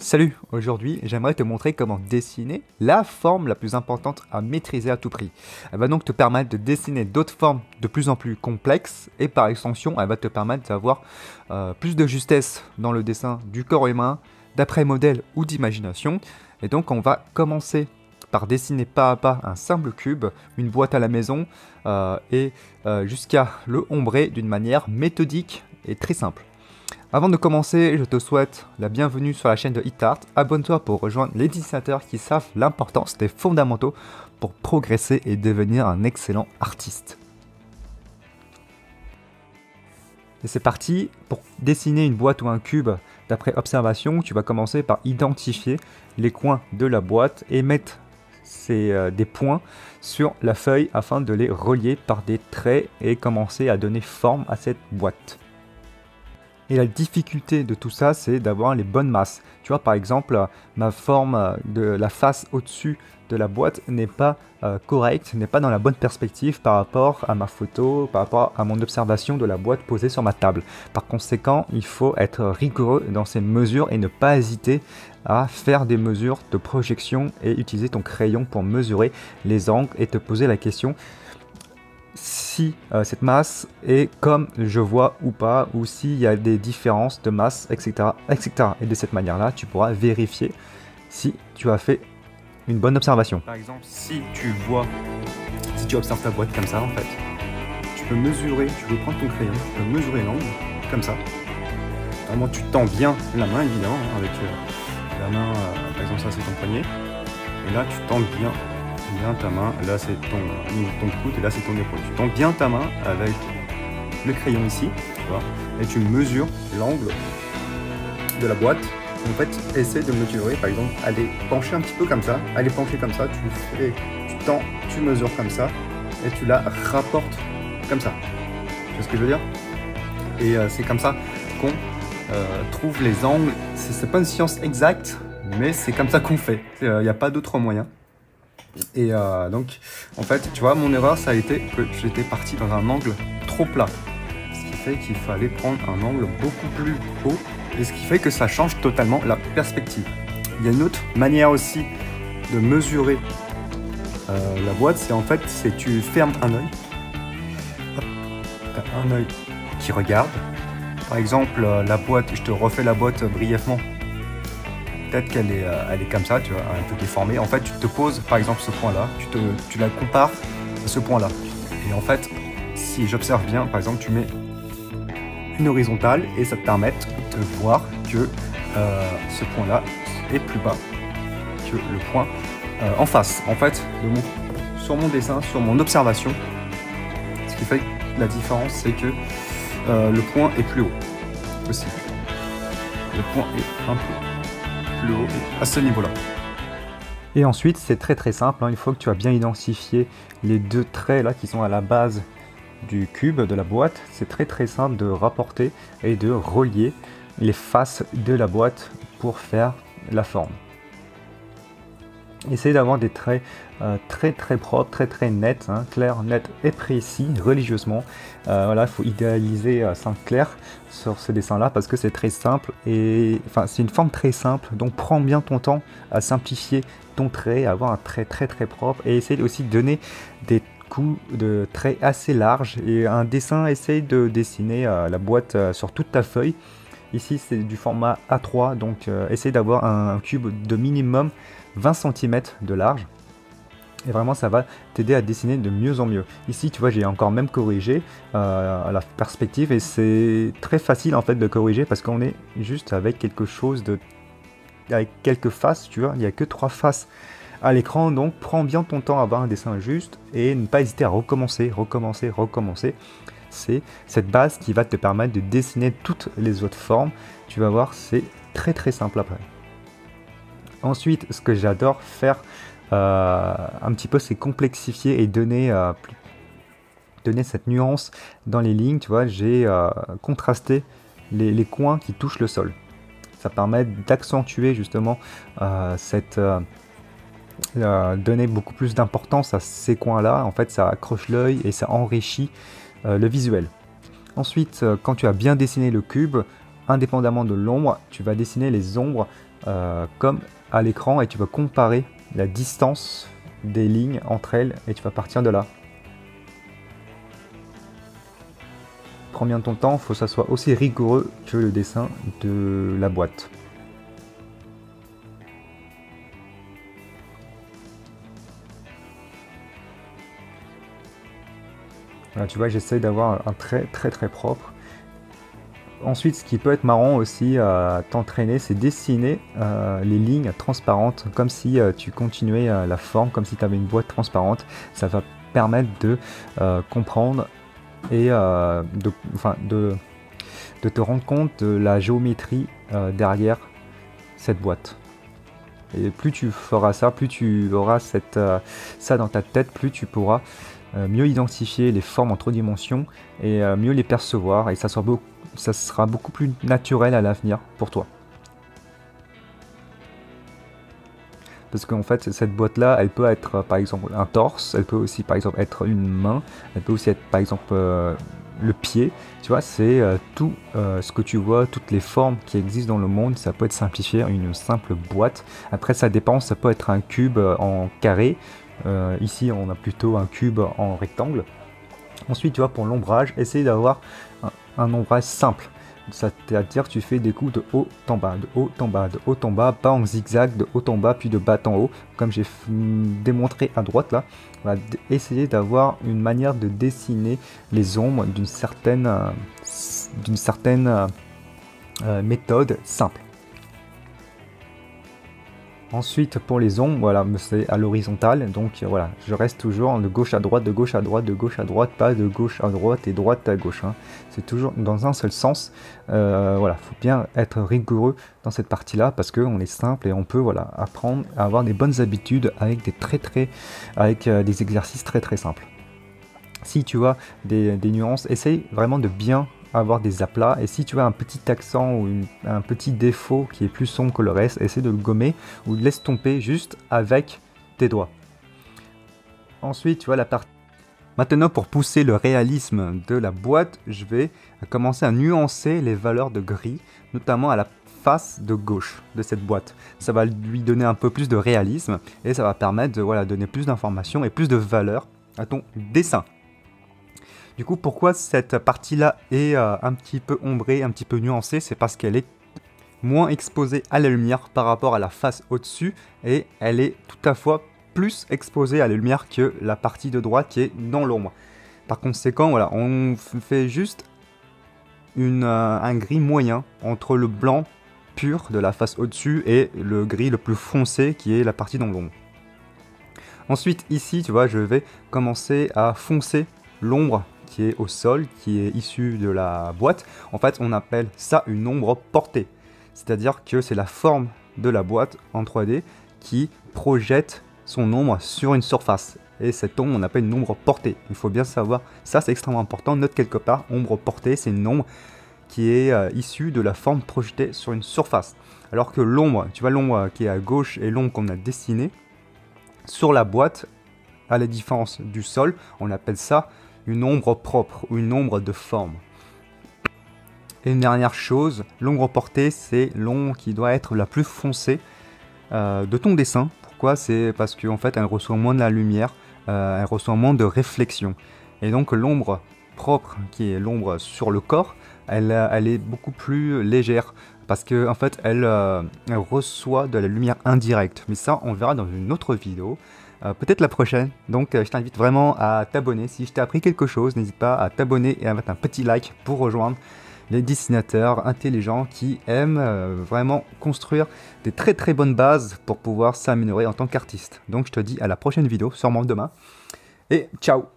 Salut, aujourd'hui j'aimerais te montrer comment dessiner la forme la plus importante à maîtriser à tout prix. Elle va donc te permettre de dessiner d'autres formes de plus en plus complexes et par extension elle va te permettre d'avoir plus de justesse dans le dessin du corps humain, d'après modèle ou d'imagination. Et donc on va commencer par dessiner pas à pas un simple cube, une boîte à la maison jusqu'à le ombrer d'une manière méthodique et très simple. Avant de commencer, je te souhaite la bienvenue sur la chaîne de HitArt. Abonne-toi pour rejoindre les dessinateurs qui savent l'importance des fondamentaux pour progresser et devenir un excellent artiste. Et c'est parti, pour dessiner une boîte ou un cube d'après observation, tu vas commencer par identifier les coins de la boîte et mettre des points sur la feuille afin de les relier par des traits et commencer à donner forme à cette boîte. Et la difficulté de tout ça, c'est d'avoir les bonnes masses. Tu vois, par exemple, ma forme de la face au-dessus de la boîte n'est pas correcte, n'est pas dans la bonne perspective par rapport à ma photo, par rapport à mon observation de la boîte posée sur ma table. Par conséquent, il faut être rigoureux dans ces mesures et ne pas hésiter à faire des mesures de projection et utiliser ton crayon pour mesurer les angles et te poser la question si cette masse est comme je vois ou pas, ou s'il y a des différences de masse, etc., etc. Et de cette manière-là, tu pourras vérifier si tu as fait une bonne observation. Par exemple, si tu observes ta boîte comme ça, en fait, tu peux mesurer, tu peux prendre ton crayon, tu peux mesurer l'angle, comme ça. Vraiment, tu tends bien la main, évidemment, hein, avec la main, par exemple, ça c'est ton poignet. Et là, tu tends bien ta main, là c'est ton coude et là c'est ton épaule. Tu tends bien ta main avec le crayon ici, tu vois, et tu mesures l'angle de la boîte. En fait, essaie de mesurer, par exemple, aller pencher un petit peu comme ça, aller pencher comme ça, tu tends, tu mesures comme ça, et tu la rapportes comme ça. Tu vois ce que je veux dire? Et c'est comme ça qu'on trouve les angles. C'est pas une science exacte, mais c'est comme ça qu'on fait. Il n'y a pas d'autre moyen. Et donc, en fait, tu vois, mon erreur, ça a été que j'étais parti dans un angle trop plat. Ce qui fait qu'il fallait prendre un angle beaucoup plus haut. Et ce qui fait que ça change totalement la perspective. Il y a une autre manière aussi de mesurer la boîte, c'est en fait, tu fermes un œil. Tu as un œil qui regarde. Par exemple, la boîte, je te refais la boîte brièvement. Peut-être qu'elle est comme ça, tu vois, un peu déformée. En fait, tu te poses, par exemple, ce point-là, tu la compares à ce point-là. Et en fait, si j'observe bien, par exemple, tu mets une horizontale et ça te permet de voir que ce point-là est plus bas que le point en face. En fait, sur mon dessin, sur mon observation, ce qui fait que la différence, c'est que le point est plus haut aussi. Le point est un peu plus haut à ce niveau-là. Et ensuite, c'est très simple, hein. Il faut que tu as bien identifié les deux traits là qui sont à la base du cube, de la boîte. C'est très simple de rapporter et de relier les faces de la boîte pour faire la forme. Essayez d'avoir des traits très propres, très nets, hein, clairs, nets et précis, religieusement. Voilà, il faut idéaliser ça clair sur ce dessin-là parce que c'est très simple et enfin c'est une forme très simple. Donc prends bien ton temps à simplifier ton trait, à avoir un trait très propre et essaye aussi de donner des coups de traits assez larges. Et un dessin, essaye de dessiner la boîte sur toute ta feuille. Ici c'est du format A3, donc essaye d'avoir un cube de minimum 20 cm de large et vraiment ça va t'aider à dessiner de mieux en mieux. Ici tu vois, j'ai encore même corrigé la perspective et c'est très facile en fait de corriger parce qu'on est juste avec quelque chose avec quelques faces, tu vois, il n'y a que 3 faces à l'écran, donc prends bien ton temps à avoir un dessin juste et ne pas hésiter à recommencer. C'est cette base qui va te permettre de dessiner toutes les autres formes. Tu vas voir, c'est très simple après. Ensuite, ce que j'adore faire un petit peu, c'est complexifier et donner cette nuance dans les lignes. Tu vois, j'ai contrasté les coins qui touchent le sol. Ça permet d'accentuer justement donner beaucoup plus d'importance à ces coins-là. En fait, ça accroche l'œil et ça enrichit le visuel. Ensuite, quand tu as bien dessiné le cube, indépendamment de l'ombre, tu vas dessiner les ombres comme à l'écran et tu vas comparer la distance des lignes entre elles et tu vas partir de là. Prends bien ton temps, il faut que ça soit aussi rigoureux que le dessin de la boîte. Voilà, tu vois, j'essaye d'avoir un trait très propre. Ensuite, ce qui peut être marrant aussi à t'entraîner, c'est dessiner les lignes transparentes, comme si tu continuais la forme, comme si tu avais une boîte transparente. Ça va permettre de comprendre et de te rendre compte de la géométrie derrière cette boîte. Et plus tu feras ça, plus tu auras ça dans ta tête, plus tu pourras mieux identifier les formes en 3 dimensions et mieux les percevoir, et ça sera beaucoup plus naturel à l'avenir pour toi. Parce qu'en fait, cette boîte-là, elle peut être par exemple un torse, elle peut aussi par exemple être une main, elle peut aussi être par exemple le pied. Tu vois, c'est tout ce que tu vois, toutes les formes qui existent dans le monde, ça peut être simplifié en une simple boîte. Après, ça dépend, ça peut être un cube en carré. Ici, on a plutôt un cube en rectangle. Ensuite, tu vois, pour l'ombrage, essaye d'avoir un ombrage simple. C'est-à-dire que tu fais des coups de haut en bas, de haut en bas, de haut en bas, pas en zigzag, de haut en bas, puis de bas en haut, comme j'ai démontré à droite là. On va essayer d'avoir une manière de dessiner les ombres d'une certaine méthode simple. Ensuite, pour les ombres, voilà, c'est à l'horizontale, donc voilà, je reste toujours de gauche à droite, de gauche à droite, de gauche à droite, pas de gauche à droite et droite à gauche. Hein. C'est toujours dans un seul sens. Voilà, faut bien être rigoureux dans cette partie-là parce qu'on est simple et on peut voilà apprendre à avoir des bonnes habitudes avec des exercices très simples. Si tu as des nuances, essaye vraiment de bien avoir des aplats, et si tu as un petit accent ou un petit défaut qui est plus sombre que le reste, essaie de le gommer ou laisse tomber juste avec tes doigts. Ensuite, tu vois la partie. Maintenant, pour pousser le réalisme de la boîte, je vais commencer à nuancer les valeurs de gris, notamment à la face de gauche de cette boîte. Ça va lui donner un peu plus de réalisme et ça va permettre de voilà, donner plus d'informations et plus de valeur à ton dessin. Du coup, pourquoi cette partie-là est un petit peu ombrée, un petit peu nuancée, c'est parce qu'elle est moins exposée à la lumière par rapport à la face au-dessus, et elle est tout à fois plus exposée à la lumière que la partie de droite qui est dans l'ombre. Par conséquent, voilà, on fait juste un gris moyen entre le blanc pur de la face au-dessus et le gris le plus foncé qui est la partie dans l'ombre. Ensuite, ici, tu vois, je vais commencer à foncer l'ombre qui est au sol, qui est issue de la boîte. En fait, on appelle ça une ombre portée. C'est-à-dire que c'est la forme de la boîte en 3D qui projette son ombre sur une surface. Et cette ombre, on appelle une ombre portée. Il faut bien savoir, ça c'est extrêmement important. Note quelque part, ombre portée, c'est une ombre qui est issue de la forme projetée sur une surface. Alors que l'ombre, tu vois l'ombre qui est à gauche et l'ombre qu'on a dessinée, sur la boîte, à la différence du sol, on appelle ça une ombre propre ou une ombre de forme. Et une dernière chose, l'ombre portée, c'est l'ombre qui doit être la plus foncée de ton dessin. Pourquoi? C'est parce qu'en fait, elle reçoit moins de la lumière, elle reçoit moins de réflexion. Et donc l'ombre propre, qui est l'ombre sur le corps, elle est beaucoup plus légère. Parce qu'en en fait, elle reçoit de la lumière indirecte. Mais ça, on verra dans une autre vidéo. Peut-être la prochaine. Donc je t'invite vraiment à t'abonner. Si je t'ai appris quelque chose, n'hésite pas à t'abonner et à mettre un petit like pour rejoindre les dessinateurs intelligents qui aiment vraiment construire des très bonnes bases pour pouvoir s'améliorer en tant qu'artiste. Donc je te dis à la prochaine vidéo, sûrement demain. Et ciao!